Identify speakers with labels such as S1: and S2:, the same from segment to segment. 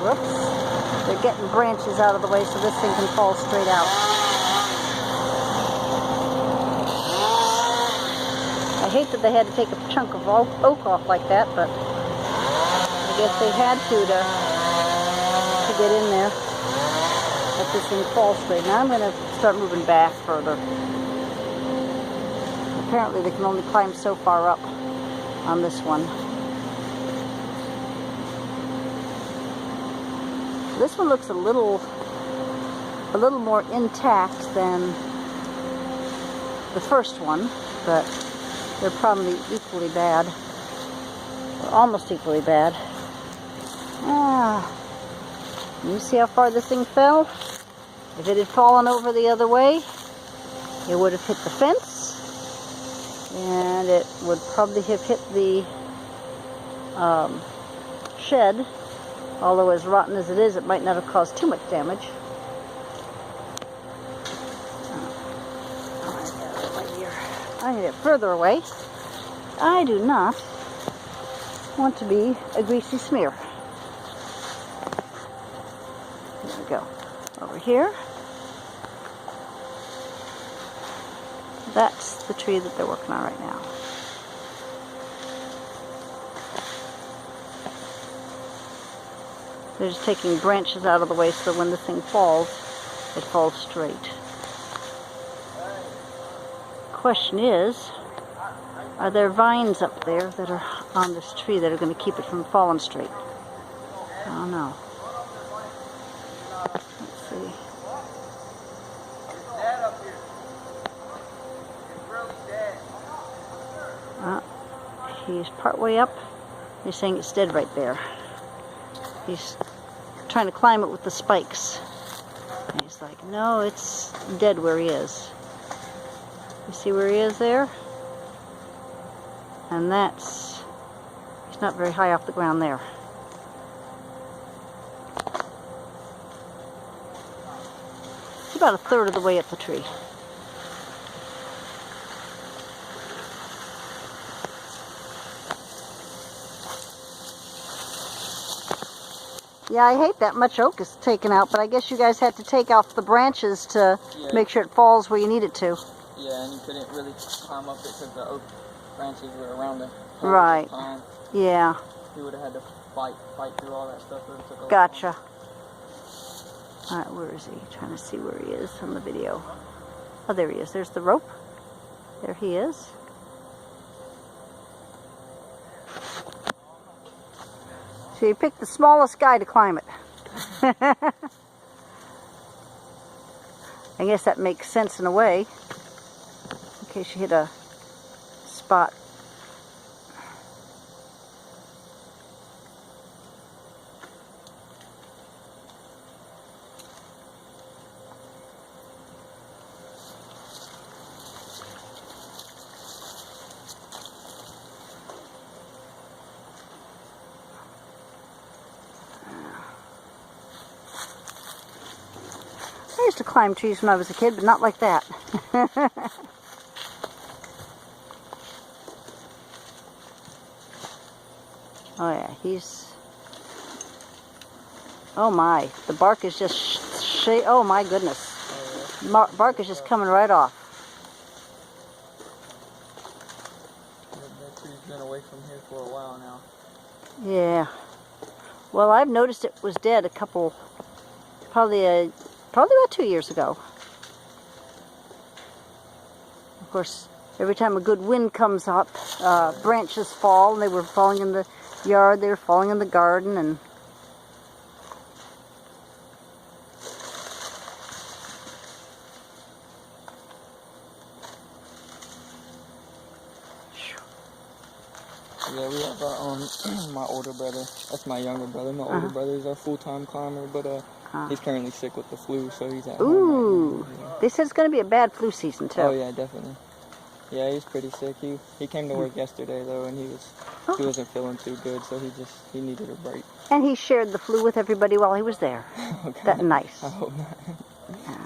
S1: Whoops. They're getting branches out of the way so this thing can fall straight out. I hate that they had to take a chunk of oak off like that, but I guess they had to get in there. Let this thing fall straight. Now I'm going to start moving back further. Apparently they can only climb so far up on this one. This one looks a little more intact than the first one, but they're probably equally bad, or almost equally bad. You see how far this thing fell? If it had fallen over the other way, it would have hit the fence, and it would probably have hit the shed. Although as rotten as it is, it might not have caused too much damage. I need it further away. I do not want to be a greasy smear. Here we go. Over here. That's the tree that they're working on right now. They're just taking branches out of the way so when the thing falls, it falls straight. Question is, are there vines up there that are on this tree that are going to keep it from falling straight? I don't know. Let's see. He's partway up. They're saying it's dead right there. He's trying to climb it with the spikes. And he's like, no, it's dead where he is. You see where he is there? And that's, he's not very high off the ground there. He's about a third of the way up the tree. Yeah, I hate that much oak is taken out, but I guess you guys had to take off the branches to make sure it falls where you need it to.
S2: Yeah, and you couldn't really climb up it because the oak branches were around the
S1: right.
S2: Time.
S1: Yeah.
S2: You would have had to fight through all that stuff. It took
S1: gotcha. All right, where is he? Trying to see where he is on the video. Oh, there he is. There's the rope. There he is. So you picked the smallest guy to climb it. I guess that makes sense in a way, in case you hit a spot. I used to climb trees when I was a kid, but not like that. Oh yeah, he's... Oh my, the bark is just... Oh my goodness. Bark is just coming right off.
S2: That tree's been away from here for a while now.
S1: Yeah. Well, I've noticed it was dead a couple... Probably about 2 years ago. Of course, every time a good wind comes up, branches fall, and they were falling in the yard, they were falling in the garden, and
S2: yeah, we have our my older brother. That's my younger brother. My older brother is our full-time climber, but he's currently sick with the flu, so he's at home.
S1: Ooh,
S2: right now. Yeah.
S1: they said it's going to be a bad flu season too.
S2: Oh yeah, definitely. Yeah, he's pretty sick. He came to work yesterday though, and he wasn't feeling too good, so he needed a break.
S1: And he shared the flu with everybody while he was there.
S2: Okay.
S1: That's nice.
S2: I hope not.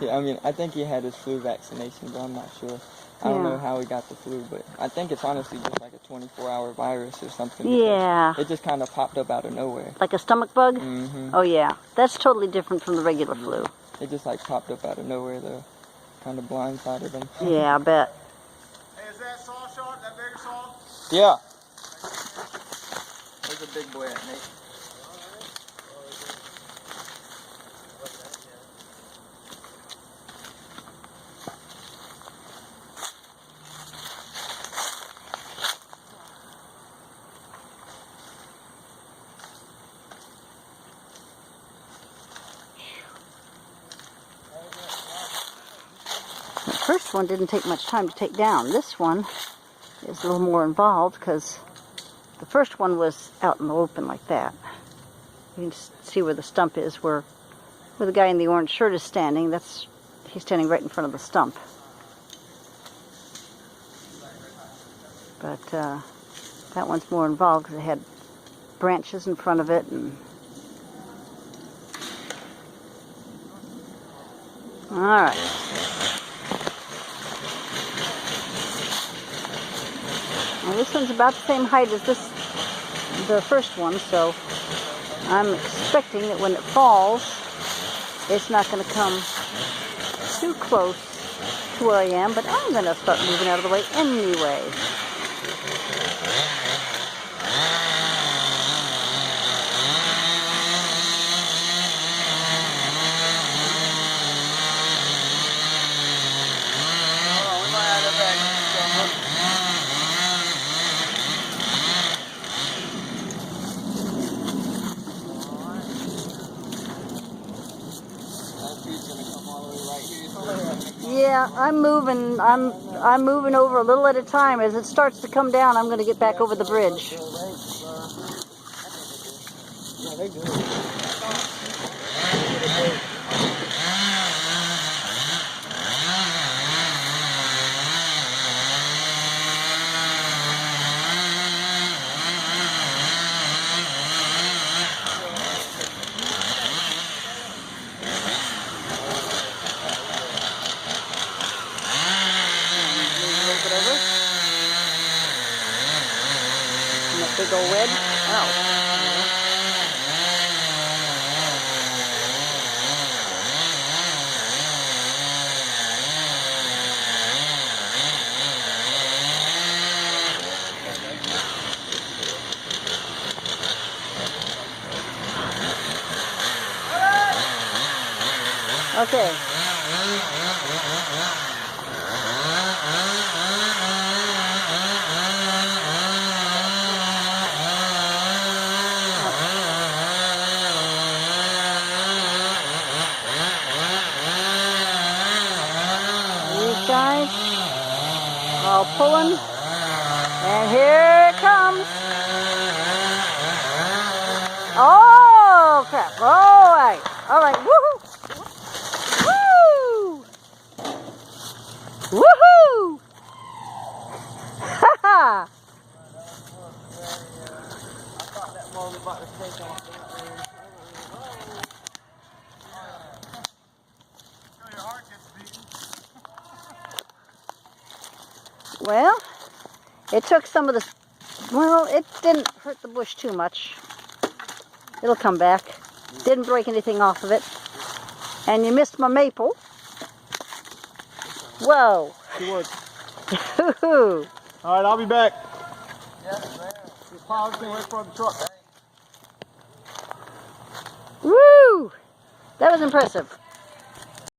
S2: Yeah, I mean, I think he had his flu vaccination, but I'm not sure. I don't know how he got the flu, but I think it's honestly just like a 24-hour virus or something.
S1: Yeah.
S2: It just kind of popped up out of nowhere.
S1: Like a stomach bug?
S2: Mm-hmm.
S1: Oh, yeah. That's totally different from the regular flu.
S2: It just like popped up out of nowhere, though. Kind of blindsided him.
S1: Yeah, I bet.
S3: Hey, is that saw sharp? That bigger saw?
S2: Yeah. There's a big boy at Nate.
S1: The first one didn't take much time to take down. This one is a little more involved because the first one was out in the open like that. You can see where the stump is, where the guy in the orange shirt is standing. He's standing right in front of the stump. But that one's more involved because it had branches in front of it. And all right. Well, this one's about the same height as the first one, so I'm expecting that when it falls, it's not going to come too close to where I am, but I'm going to start moving out of the way anyway. Yeah, I'm moving. I'm moving over a little at a time. As it starts to come down, I'm going to get back over the bridge.
S2: Yeah, they good.
S1: Big old wedge. Oh. Okay. These guys all pulling, and here it comes. Oh crap! All right, woohoo! Woo! Woohoo! Ha ha! Well, it took some of the, well, it didn't hurt the bush too much. It'll come back. Didn't break anything off of it. And you missed my maple. Whoa.
S3: Good work.
S1: Woohoo.
S3: All right, I'll be back. Yes, man. Just pause and wait for the truck.
S1: Woo! That was impressive.